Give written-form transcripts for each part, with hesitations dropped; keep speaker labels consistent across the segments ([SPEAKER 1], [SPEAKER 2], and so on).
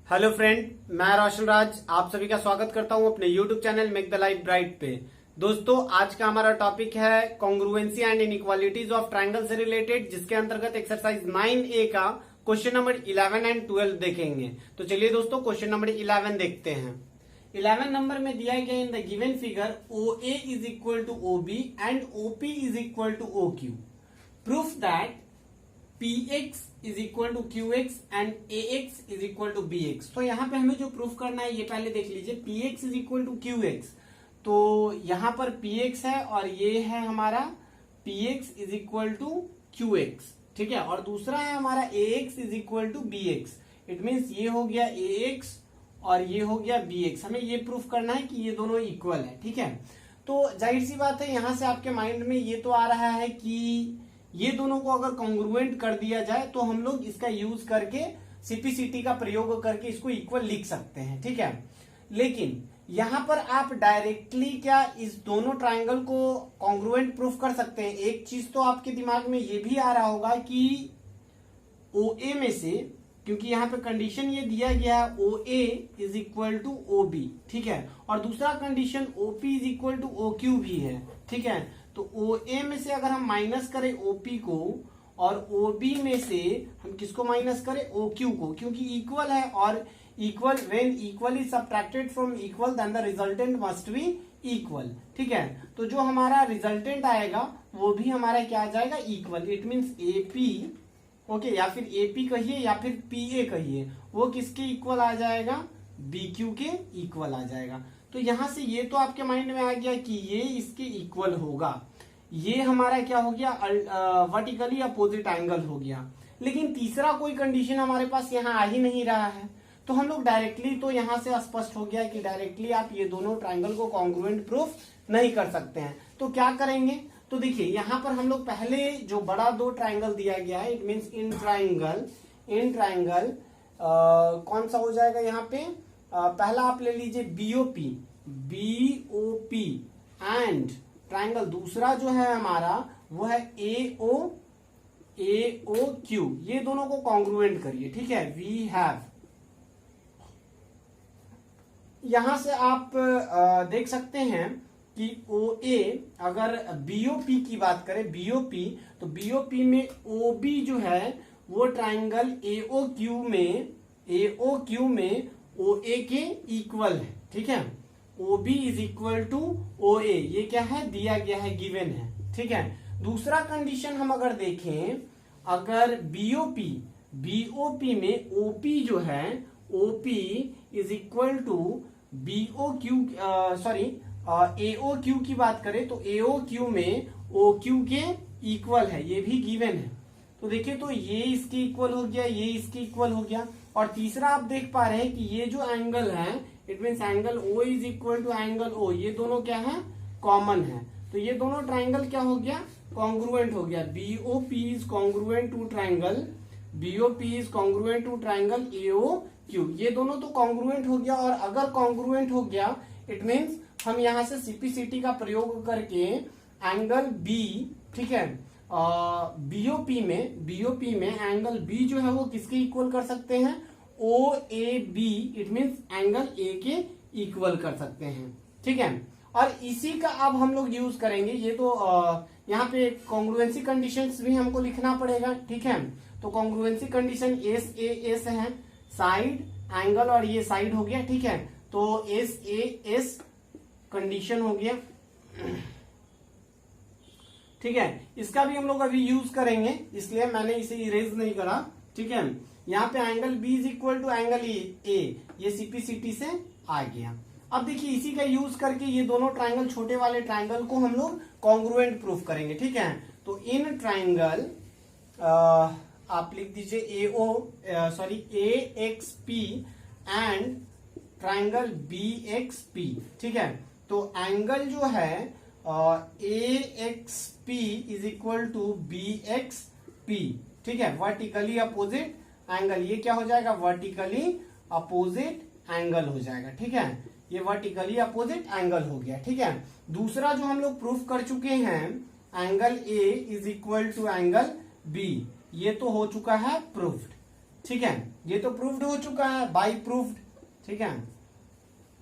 [SPEAKER 1] Hello friend, मैं रोशन राज आप सभी का स्वागत करता हूं अपने YouTube channel make the life bright पे। दोस्तों, आज का हमारा टॉपिक है congruency and inequalities of triangle से रिलेटेड, जिसके अंतर्गत एक्सरसाइज 9A का क्वेश्चन नंबर 11 एंड 12 देखेंगे। तो चलिए दोस्तों, क्वेश्चन नंबर 11 देखते हैं। 11 नंबर में दिया गया in the given figure OA is equal to OB and OP is equal to OQ। Proof that px is equal to qx and ax is equal to bx। तो यहाँ पे हमें जो प्रूफ करना है ये पहले देख लीजिए। px is equal to qx, तो यहाँ पर px है और ये है हमारा px is equal to qx, ठीक है। और दूसरा है हमारा ax is equal to bx। It means ये हो गया ax और ये हो गया bx। हमें ये प्रूफ करना है कि ये दोनों इक्वल है, ठीक है। तो जाहिर सी बात है, यहां से आपके माइंड में ये तो आ रहा है कि ये दोनों को अगर कॉन्ग्रुएंट कर दिया जाए तो हम लोग इसका यूज करके सीपीसीटी का प्रयोग करके इसको इक्वल लिख सकते हैं, ठीक है। लेकिन यहां पर आप डायरेक्टली क्या इस दोनों ट्रायंगल को कॉन्ग्रुएंट प्रूफ कर सकते हैं? एक चीज तो आपके दिमाग में ये भी आ रहा होगा कि OA में से, क्योंकि यहाँ पे कंडीशन ये दिया गया है OA is equal to OB, ठीक है। और दूसरा condition OP is equal to OQ भी है, ठीक है। तो OA में से अगर हम माइनस करें OP को और OB में से हम किसको माइनस करें? OQ को, क्योंकि इक्वल है और equal when equal is subtracted from equal then the resultant must be equal, ठीक है। तो जो हमारा रिजल्टेंट आएगा वो भी हमारा क्या आ जाएगा? Equal. It means AP, okay, या फिर AP कहिए या फिर PA कहिए, वो किसके इक्वल आ जाएगा? BQ के इक्वल आ जाएगा। तो यहां से ये तो आपके माइंड में आ गया कि ये इसके इक्वल होगा। ये हमारा क्या हो गया? वर्टिकली अपोजिट एंगल हो गया। लेकिन तीसरा कोई कंडीशन हमारे पास यहाँ आ ही नहीं रहा है, तो हम लोग डायरेक्टली, तो यहां से स्पष्ट हो गया कि डायरेक्टली आप ये दोनों ट्रायंगल को कॉन्ग्रुएंट प्रूफ नहीं कर सकते हैं। तो क्या करेंगे? तो देखिए, यहां पर हम लोग पहले जो बड़ा दो ट्रायंगल दिया गया है, इट मीन्स इन ट्रायंगल कौन सा हो जाएगा यहाँ पे? पहला आप ले लीजिए BOP एंड ट्रायंगल दूसरा जो है हमारा वो है AOQ। ये दोनों को कॉन्ग्रुएंट करिए, ठीक है। वी हैव, यहां से आप देख सकते हैं कि OA, अगर BOP की बात करें, BOP, तो BOP में OB जो है वो ट्रायंगल AOQ में OA के इक्वल है, ठीक है। OB is equal to OA, ये क्या है? दिया गया है, गिवन है, ठीक है। दूसरा कंडीशन हम अगर देखें, अगर BOP में OP जो है, OP is equal to AOQ की बात करें तो AOQ में OQ के इक्वल है, ये भी गिवन है। तो देखिए, तो ये इसके इक्वल हो गया, ये इसके इक्वल हो गया। और तीसरा आप देख पा रहे हैं कि ये जो एंगल है, it means angle O is equal to angle O, ये दोनों क्या है? कॉमन है। तो ये दोनों ट्रायंगल क्या हो गया? कॉन्ग्रुएंट हो गया। BOP is congruent to triangle AOQ। ये दोनों तो कॉन्ग्रुएंट हो गया। और अगर कॉन्ग्रुएंट हो गया, इट मीन्स हम यहां से सीपीसीटी का प्रयोग करके एंगल B, ठीक है, BOP में एंगल B जो है वो किसके इक्वल कर सकते हैं? OAB, it means angle A के इक्वल कर सकते हैं, ठीक है। और इसी का अब हम लोग यूज करेंगे। ये तो यहाँ पे कॉन्ग्रुएंसी कंडीशंस भी हमको लिखना पड़ेगा, ठीक है। तो कॉन्ग्रुएंसी कंडीशन SAS है, साइड एंगल, और ये साइड हो गया, ठीक है। तो SAS कंडीशन हो गया, ठीक है। इसका भी हम लोग अभी यूज करेंगे, इसलिए मैंने इसे इरेज नहीं करा, ठीक है। यहाँ पे angle B is equal to angle A, ये सीपीसीटी से आ गया। अब देखिए, इसी का यूज करके ये दोनों ट्रायंगल, छोटे वाले ट्रायंगल को हम लोग कॉन्ग्रुएंट प्रूफ करेंगे, ठीक है। तो इन ट्रायंगल आप लिख दीजिए AXP एंड ट्रायंगल BXP, ठीक है। तो एंगल जो है AXP is equal to BXP, ठीक है, वर्टिकली अपोजिट एंगल। ये क्या हो जाएगा? वर्टिकली अपोजिट एंगल हो जाएगा, ठीक है। ये वर्टिकली अपोजिट एंगल हो गया, ठीक है। दूसरा जो हम लोग प्रूफ कर चुके हैं, angle A is equal to angle B, ये तो हो चुका है प्रूफ्ड, ठीक है, ये तो प्रूव्ड हो चुका है, बाय प्रूव्ड। ठीक है,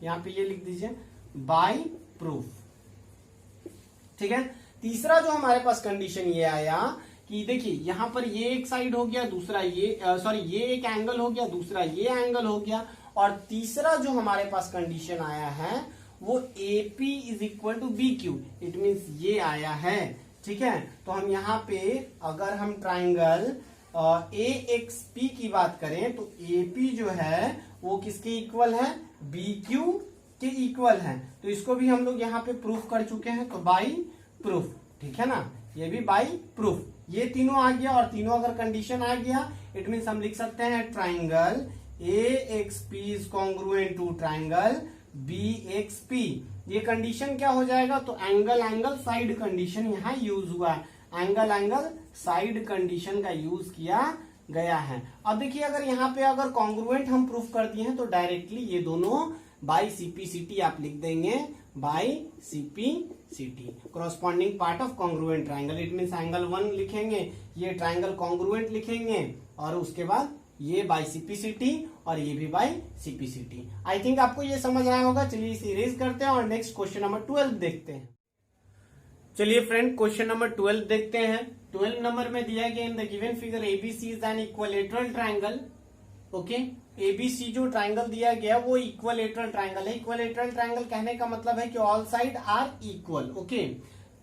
[SPEAKER 1] यहां पे ये लिख दीजिए बाय प्रूफ। ठीक है, तीसरा जो हमारे पास कंडीशन ये आया कि देखिए यहां पर ये एक साइड हो गया, दूसरा ये सॉरी ये एक एंगल हो गया, दूसरा ये एंगल हो गया, और तीसरा जो हमारे पास कंडीशन आया है वो AP is equal to BQ, it means ये आया है। ठीक है, तो हम यहाँ पे अगर हम ट्राइंगल AXP की बात करें तो AP जो है वो किसके इक्वल है, BQ के इक्वल है। तो इसको भी हम लोग यहाँ पे प्रूफ कर चुके हैं, तो बाई प्रूफ। ठीक है ना, ये भी बाई प्रूफ। ये तीनों आ गया, और तीनों अगर कंडीशन आ गया इट मीन्स हम लिख सकते हैं triangle AXP is congruent to triangle BXP। ये कंडीशन क्या हो जाएगा, तो एंगल एंगल साइड कंडीशन यहाँ यूज हुआ है, एंगल एंगल साइड कंडीशन का यूज किया गया है। अब देखिए अगर यहाँ पे अगर कॉन्ग्रुएंट हम प्रूफ कर दिए हैं तो डायरेक्टली ये दोनों बाई CPCT आप लिख देंगे, by CPCT corresponding part of congruent triangle. It means angle 1 लिखेंगे, ये ट्राइंगल कॉन्ग्रुएंट लिखेंगे, और उसके बाद ये बाई CPCT और ये भी बाई CPCT। आई थिंक आपको ये समझ आया होगा। चलिए इसे इरेज करते हैं और नेक्स्ट क्वेश्चन नंबर 12 देखते हैं। चलिए फ्रेंड क्वेश्चन नंबर 12 देखते हैं। 12 नंबर में दिया गया in the given figure ABC is an equilateral triangle. Okay, ABC जो ट्राइंगल दिया गया वो इक्विलेटरल ट्राइंगल है। इक्विलेटरल ट्राइंगल कहने का मतलब है कि all side are equal. Okay,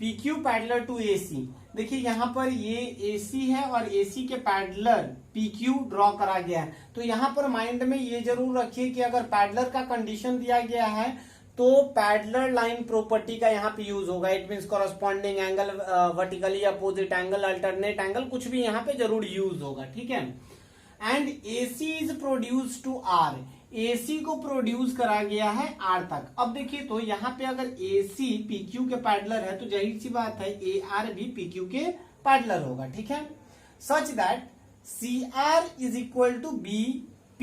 [SPEAKER 1] PQ parallel to AC। देखिए यहाँ पर ये AC है और AC के पैरेलल PQ ड्रॉ करा गया है। तो यहाँ पर माइंड में ये जरूर रखिए कि अगर पैरेलल का कंडीशन दिया गया है तो पैरेलल लाइन प्रॉपर्टी का यहाँ पे यूज होगा। It means corresponding angle, vertically opposite angle, alternate angle, कुछ भी यहाँ पे जरूर यूज होगा। ठीक है, and AC is produce to R। AC को प्रोड्यूस करा गया है R तक। अब देखिए तो यहाँ पे अगर AC PQ के पैरेलल है तो जाहिर सी बात है AR भी PQ के पैरेलल होगा। ठीक है, such that CR is equal to BP।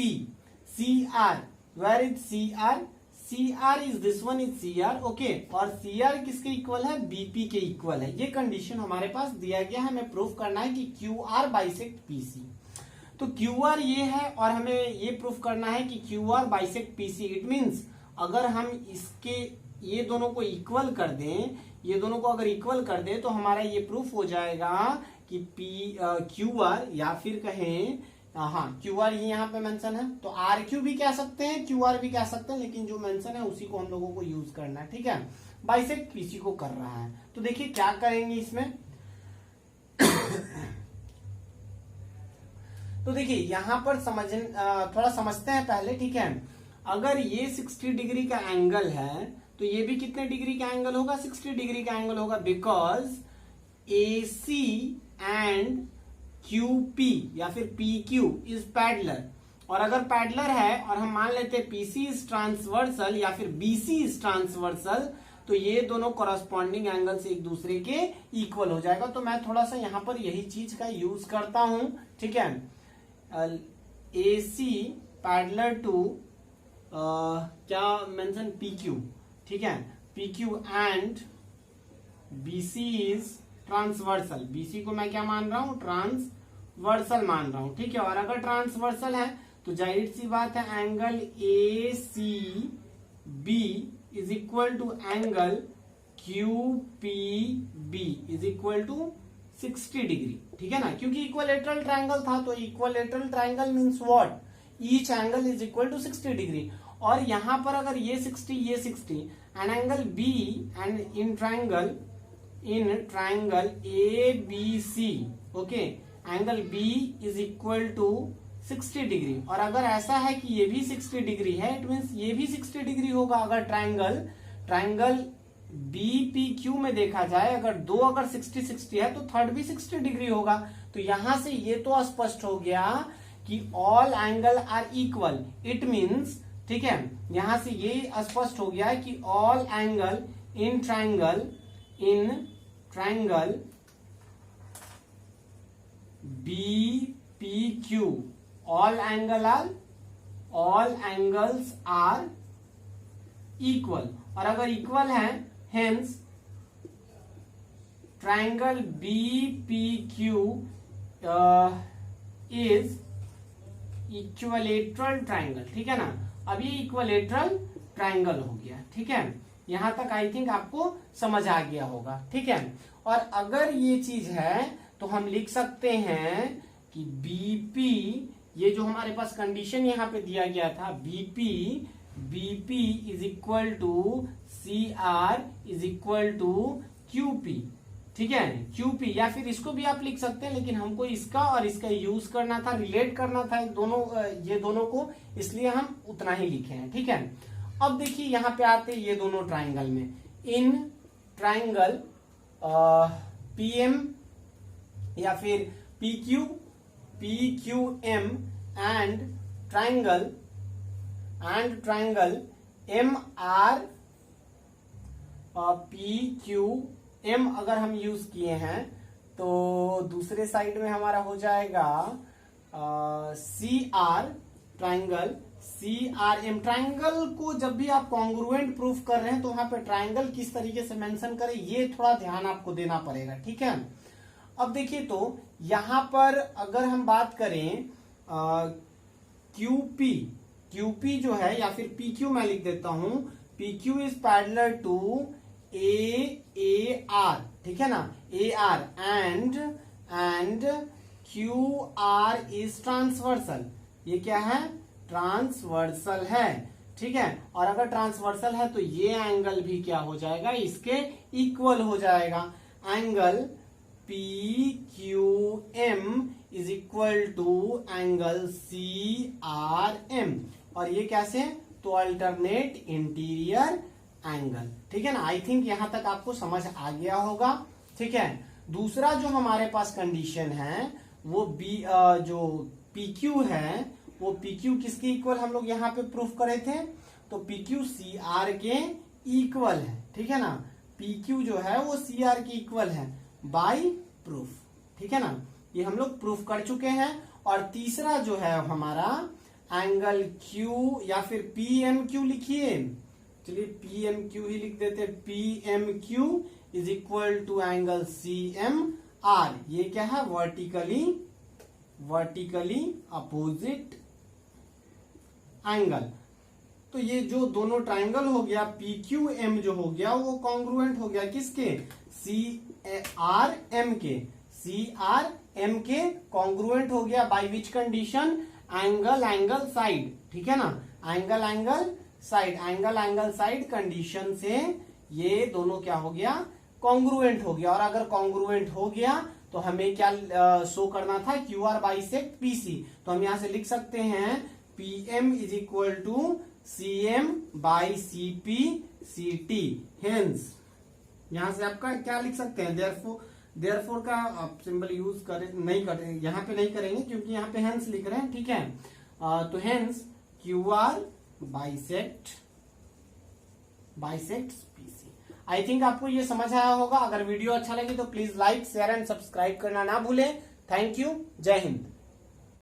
[SPEAKER 1] CR, where is CR? CR is this one is CR। Okay, और CR किसके इक्वल है, BP के इक्वल है। ये कंडीशन हमारे पास दिया गया है, हमें प्रूफ करना है कि QR बाइसेक्ट PC। तो QR ये है और हमें ये प्रूफ करना है कि QR bisect PC। It means अगर हम इसके ये दोनों को इक्वल कर दें, ये दोनों को अगर इक्वल कर दें तो हमारा ये प्रूफ हो जाएगा कि QR या फिर कहें QR ये यहाँ पे मेंशन है तो RQ भी कह सकते हैं, QR भी कह सकते हैं, लेकिन जो मेंशन है उसी को हम लोगों को यूज करना है। ठीक है, बाइसेक्ट PC को कर रहा है। तो देखिए क्या करेंगे इसमें तो देखिए यहां पर थोड़ा समझते हैं पहले। ठीक है, अगर ये 60 डिग्री का एंगल है तो ये भी कितने डिग्री का एंगल होगा, 60 डिग्री का एंगल होगा, बिकॉज AC एंड QP या फिर PQ इज पैरेलल। और अगर पैरेलल है और हम मान लेते हैं PC इज ट्रांसवर्सल या फिर BC इज ट्रांसवर्सल तो ये दोनों कॉरस्पॉन्डिंग एंगल से एक दूसरे के इक्वल हो जाएगा। तो मैं थोड़ा सा यहाँ पर यही चीज का यूज करता हूं। ठीक है, AC पैरेलल टू क्या मेंशन PQ। ठीक है, PQ and BC is transversal. BC को मैं क्या मान रहा हूं, ट्रांसवर्सल मान रहा हूं। ठीक है, और अगर ट्रांसवर्सल है तो जाहिर सी बात है angle ACB is equal to angle QPB is equal to 60 degree. ठीक है ना, क्योंकि इक्विलेटरल ट्राइंगल था तो equilateral triangle means what, each angle is equal to 60 degree. और यहां पर अगर ये 60 ये 60 and angle B and in triangle ABC, okay, angle B is equal to 60 degree. और अगर ऐसा है कि ये भी 60 डिग्री है इट मीन्स ये भी 60 डिग्री होगा। अगर ट्राइंगल BPQ में देखा जाए अगर 60-60 है तो थर्ड भी 60 डिग्री होगा। तो यहां से ये तो स्पष्ट हो गया कि all angle are equal. It means, ठीक है, यहां से ये स्पष्ट हो गया कि all angle in triangle BPQ, all angles are equal. और अगर इक्वल है hence triangle BPQ is equilateral triangle, ठीक है ना। अब ये इक्विलेटरल ट्राइंगल हो गया, ठीक है। यहां तक आई थिंक आपको समझ आ गया होगा, ठीक है। और अगर ये चीज है तो हम लिख सकते हैं कि बीपी, ये जो हमारे पास कंडीशन यहां पे दिया गया था, BP is equal to C R is equal to QP, ठीक है। क्यूपी, या फिर इसको भी आप लिख सकते हैं, लेकिन हमको इसका और इसका यूज करना था, रिलेट करना था दोनों, ये दोनों को, इसलिए हम उतना ही लिखे हैं, ठीक है। अब देखिए यहां पे आते हैं ये दोनों ट्राइंगल में, इन ट्राइंगल पीएम या फिर PQM and triangle M R PQM अगर हम यूज किए हैं तो दूसरे साइड में हमारा हो जाएगा CR, ट्राइंगल CRM। ट्राइंगल को जब भी आप कॉन्ग्रुएंट प्रूफ कर रहे हैं तो वहां पे ट्राइंगल किस तरीके से मेंशन करें, ये थोड़ा ध्यान आपको देना पड़ेगा, ठीक है। अब देखिए तो यहां पर अगर हम बात करें QP जो है, या फिर PQ मैं लिख देता हूं, PQ is parallel to AR, ठीक है ना, AR and QR is transversal. ये क्या है, ट्रांसवर्सल है, ठीक है। और अगर ट्रांसवर्सल है तो ये एंगल भी क्या हो जाएगा, इसके इक्वल हो जाएगा। Angle PQM is equal to angle CRM, और ये कैसे, तो अल्टरनेट इंटीरियर एंगल, ठीक है ना। आई थिंक यहां तक आपको समझ आ गया होगा, ठीक है। दूसरा जो हमारे पास कंडीशन है वो जो PQ है, वो PQ किसके इक्वल हम लोग यहां पे प्रूफ करे थे, तो PQ CR के इक्वल है, ठीक है ना। PQ जो है वो CR के इक्वल है बाय प्रूफ, ठीक है ना। ये हम लोग प्रूफ कर चुके हैं। और तीसरा जो है हमारा एंगल Q या फिर PMQ लिखिए, चलिए PMQ ही लिख देते, PMQ is equal to angle CMR। ये क्या है, वर्टिकली अपोजिट एंगल। तो ये जो दोनों ट्राइंगल हो गया PQM जो हो गया वो कॉन्ग्रुएंट हो गया किसके, CRM के कॉन्ग्रुएंट हो गया by which condition, angle side, ठीक है ना। एंगल साइड कंडीशन से ये दोनों क्या हो गया, कॉन्ग्रुएंट हो गया। और अगर कॉन्ग्रुएंट हो गया तो हमें क्या शो करना था, QR बाइसेक्ट PC। तो हम यहां से लिख सकते हैं PM is equal to CM by CP CT। Hence यहां से आपका क्या लिख सकते हैं, देयरफॉर का आप सिंबल यूज करें, यहाँ पे नहीं करेंगे क्योंकि यहाँ पे हेंस लिख रहे हैं, ठीक है। तो hence QR bisect PC। I think आपको ये समझ आया होगा। अगर वीडियो अच्छा लगे तो please like, share and subscribe करना ना भूलें। थैंक यू, जय हिंद।